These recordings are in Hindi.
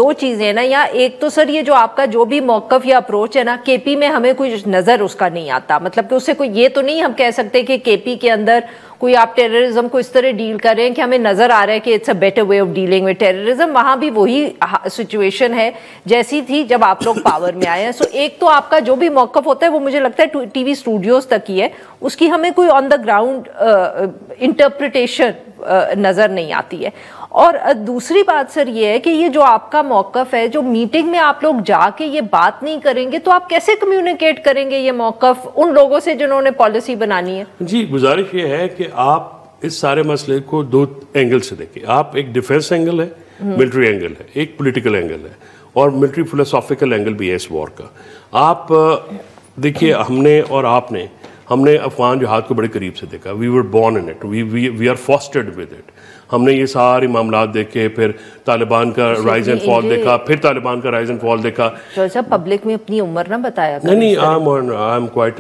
दो चीजें हैं ना यहाँ। एक तो सर ये जो आपका जो भी मौकफ या अप्रोच है ना, केपी में हमें कुछ नजर उसका नहीं आता, मतलब कि उससे कोई ये तो नहीं हम कह सकते कि केपी के अंदर कोई आप टेररिज्म को इस तरह डील कर रहे हैं कि हमें नजर आ रहा है कि it's a better way of dealing with terrorism. वहां भी वही सिचुएशन है जैसी थी जब आप लोग पावर में आए हैं। सो एक तो आपका जो भी मौकफ होता है वो मुझे लगता है टीवी स्टूडियोज तक ही है, उसकी हमें कोई ऑन द ग्राउंड इंटरप्रिटेशन नजर नहीं आती है। और दूसरी बात सर ये है कि ये जो आपका मौकफ है, जो मीटिंग में आप लोग जाके ये बात नहीं करेंगे तो आप कैसे कम्युनिकेट करेंगे ये मौकफ उन लोगों से जिन्होंने पॉलिसी बनानी है? जी, गुजारिश ये है कि आप इस सारे मसले को दो एंगल से देखें। आप एक डिफेंस एंगल है, मिलिट्री एंगल है, एक पॉलिटिकल एंगल है और मिलिट्री फिलोसॉफिकल एंगल भी है इस वॉर का। आप देखिए, हमने अफगान जिहाद को बड़े करीब से देखा। We were born in it, we are fostered with it. हमने ये सारे मामला देखे, फिर तालिबान का राइज एंड फॉल देखा, फिर तालिबान का राइज एंड फॉल देखा। तो पब्लिक में अपनी उम्र ना बताया। नहीं, I am quite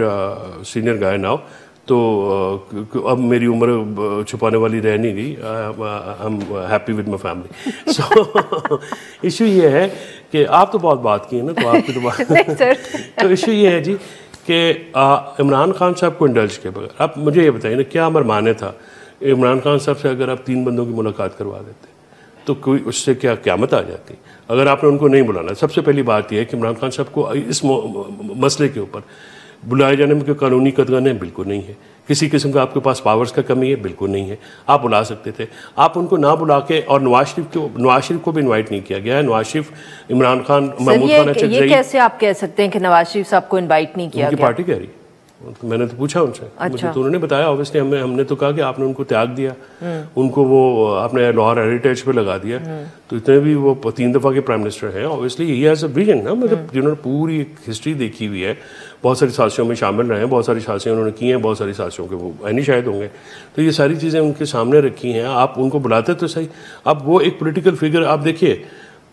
senior guy now, तो अब मेरी उम्र छुपाने वाली रह नहीं गई। I am happy with my family. So issue ये है कि आप तो बहुत बात की है ना, तो आपकी तो बात तो इशू ये है जी कि इमरान खान साहब को इंडल्ज के बगैर, आप मुझे ये बताइए ना, क्या मरमाने था इमरान खान साहब से अगर आप 3 बंदों की मुलाकात करवा देते तो कोई उससे क्या क़यामत आ जाती? अगर आपने उनको नहीं बुलाना, सबसे पहली बात यह है कि इमरान खान साहब को इस मसले के ऊपर बुलाए जाने में कोई कानूनी कदगन बिल्कुल नहीं है। किसी किस्म का आपके पास पावर्स का कमी है बिल्कुल नहीं है। आप बुला सकते थे, आप उनको ना बुला के, और नवाज शरीफ को भी इनवाइट नहीं किया गया है। नवाज शरीफ, इमरान खान, महमूद खान, ये कैसे आप कह सकते हैं कि नवाज शरीफ साहब को इनवाइट नहीं किया गया? पार्टी कह रही, मैंने तो पूछा उनसे। अच्छा। मुझे तो उन्होंने बताया, ऑब्वियसली हमने तो कहा कि आपने उनको त्याग दिया, उनको वो आपने लाहौर हेरिटेज पे लगा दिया। तो इतने भी वो 3 दफ़ा के प्राइम मिनिस्टर हैं, obviously he has a vision ना, मतलब जिन्होंने पूरी एक हिस्ट्री देखी हुई है, बहुत सारी साजिशों में शामिल रहे हैं, बहुत सारी साजिशें उन्होंने की हैं, बहुत सारी साजिशों के वो नहीं शायद होंगे। तो ये सारी चीज़ें उनके सामने रखी हैं, आप उनको बुलाते तो सही। अब वो एक पोलिटिकल फिगर, आप देखिए,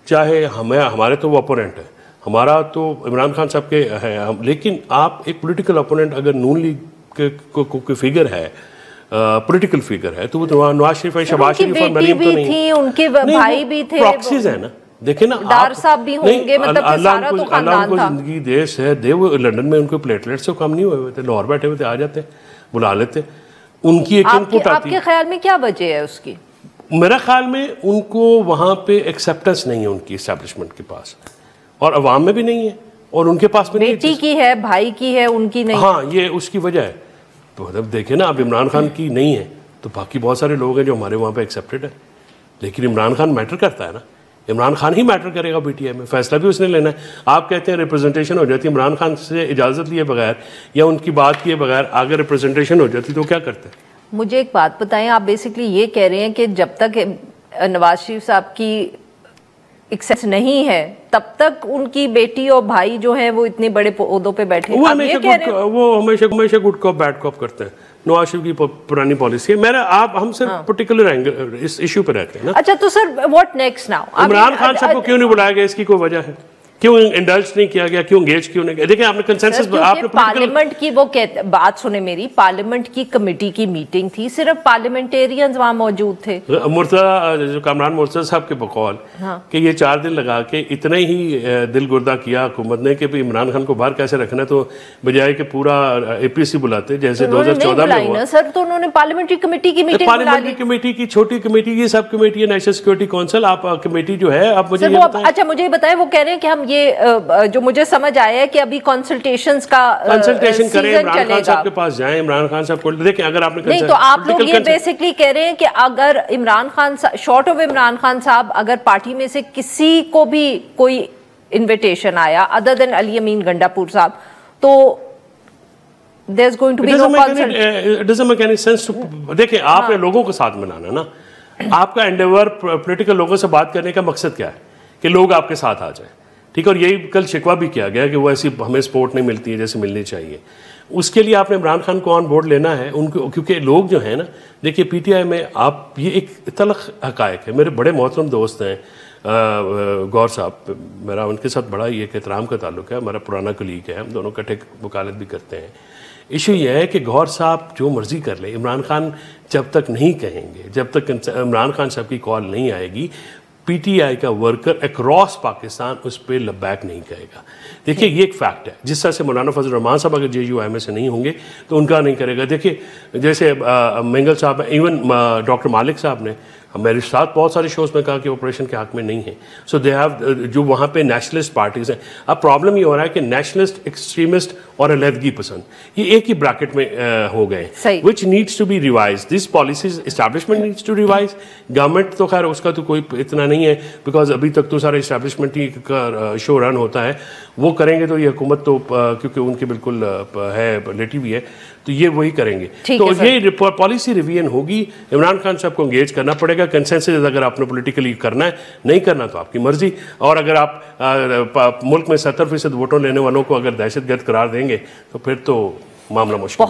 चाहे हमारे तो वो अपोनेंट है, हमारा तो इमरान खान साहब के है, लेकिन आप एक पॉलिटिकल अपोनेंट अगर नून लीग के फिगर है, पॉलिटिकल फिगर है, तो वो नवाज शरीफ है, शहबाज शरीफ और मरीम तो नहीं, उनके भाई भी थे, प्रॉक्सीज है ना। देखे ना, डार साहब भी होंगे, मतलब सारा तो खानदान था। जिंदगी देश है, वो लंदन में उनको प्लेटलेट से कम नहीं हुए थे, लाहौर बैठे हुए थे, आ जाते, बुला लेते। उनकी एक इनपुट आती। आपके ख्याल में क्या वजह है उसकी? मेरा ख्याल में उनको वहां पे एक्सेप्टेंस नहीं है उनकी एस्टैब्लिशमेंट के पास, और अवाम में भी नहीं है, और उनके पास भी बेटी की है, भाई की है, उनकी नहीं। हाँ, ये उसकी वजह है। तो मतलब देखे ना, अब इमरान खान की नहीं है तो बाकी बहुत सारे लोग हैं जो हमारे वहाँ पे एक्सेप्टेड है, लेकिन इमरान खान मैटर करता है ना। इमरान खान ही मैटर करेगा पीटीआई में, फैसला भी उसने लेना है। आप कहते हैं रिप्रेजेंटेशन हो जाती है, इमरान खान से इजाज़त लिए बगैर या उनकी बात किए बगैर अगर रिप्रेजेंटेशन हो जाती तो क्या करते? मुझे एक बात बताएं, आप बेसिकली ये कह रहे हैं कि जब तक नवाज शरीफ साहब की एक्सेस नहीं है तब तक उनकी बेटी और भाई जो है वो इतने बड़े ओहदों पे बैठे हैं। वो हमेशा गुड कॉप बैड कॉप करते हैं। नवाज शरीफ की पुरानी पॉलिसी है। आप हम सिर्फ पर्टिकुलर एंगल इस इशू पे रहते हैं ना। अच्छा, तो sir what next now? Imran Khan साहब को क्यों नहीं बुलाया गया, इसकी कोई वजह है? क्यों इंडल्ज नहीं किया गया, क्यों एंगेज क्यों नहीं किया? देखिए, आपने कंसेंसस, आपने पार्लियामेंट की वो बात सुने मेरी, पार्लियामेंट की कमेटी की मीटिंग थी, सिर्फ पार्लियामेंटेरियंस वहां मौजूद थे। जो कामरान मुर्तज़ा साहब के बकौल कि ये 4 दिन लगा के इतने ही दिल गुर्दा किया हुकूमत ने कि भी इमरान खान को बाहर कैसे रखना, तो बजाय के पूरा एपीसी बुलाते जैसे 2014 में हुआ। सर, तो उन्होंने पार्लियामेंट्री कमेटी की मीटिंग, पार्लियामेंट्री कमेटी की छोटी कमेटी, ये सब कमेटी है, नेशनल सिक्योरिटी काउंसिल, आप कमेटी जो है, आप मुझे अच्छा मुझे बताएं, वो कह रहे हैं कि हम ये जो मुझे समझ आया है कि अभी कंसल्टेशन करें, इमरान खान साहब के पास जाएं, इमरान खान साहब को देखें। अगर आपने नहीं, तो आप लोग ये बेसिकली कह रहे हैं कि अगर इमरान खान, शॉर्ट ऑफ इमरान खान साहब, अगर पार्टी में से किसी को भी कोई इन्विटेशन आया अदर देन अली अमीन गंडापुर साहब, तो there's going to be no consult. It doesn't make any sense to देखिए, आपने लोगों को साथ मिलाना ना। आपका एंडेवर पॉलिटिकल लोगों से बात करने का मकसद क्या है? कि लोग आपके साथ आ जाएं, ठीक है। और यही कल शिकवा भी किया गया कि वो ऐसी हमें सपोर्ट नहीं मिलती है जैसे मिलनी चाहिए। उसके लिए आपने इमरान खान को ऑन बोर्ड लेना है उनको, क्योंकि लोग जो है ना, देखिए पीटीआई में आप, ये एक तलख हकायक है। मेरे बड़े मोहतरम दोस्त हैं गौर साहब, मेरा उनके साथ बड़ा ही एक एहतराम का ताल्लुक है, हमारा पुराना कलीग है, हम दोनों इकट्ठे वकालत भी करते हैं। इशू यह है कि गौर साहब जो मर्जी कर ले, इमरान खान जब तक नहीं कहेंगे, जब तक इमरान खान साहब की कॉल नहीं आएगी, पीटीआई का वर्कर अक्रॉस पाकिस्तान उस पर लबैक नहीं कहेगा। देखिए ये एक फैक्ट है। जिस तरह से मौलाना फजल रहमान साहब अगर JUIM से नहीं होंगे तो उनका नहीं करेगा। देखिए जैसे मेंगल साहब, इवन डॉक्टर मालिक साहब ने मेरे साथ बहुत सारे शोज में कहा कि ऑपरेशन के हक में नहीं है। सो दे हैव, जो वहाँ पे नेशनलिस्ट पार्टीज हैं, अब प्रॉब्लम ये हो रहा है कि नेशनलिस्ट, एक्सट्रीमिस्ट और अलहदगी पसंद ये एक ही ब्रैकेट में हो गए, which needs to be revise. This policies establishment needs to revise. Government तो खैर उसका तो कोई इतना नहीं है, बिकॉज अभी तक तो सारा एस्टैब्लिशमेंट ही का शो रन होता है। वो करेंगे तो ये हुकूमत तो क्योंकि उनकी बिल्कुल है लेटी हुई है, तो ये वही करेंगे। तो ये पॉलिसी रिवीजन होगी। इमरान खान साहब को एंगेज करना पड़ेगा। कंसेंसस अगर आपने पॉलिटिकली करना है, नहीं करना तो आपकी मर्जी। और अगर आप मुल्क में 70% वोटों लेने वालों को अगर दहशतगर्द करार देंगे तो फिर तो मामला मुश्किल।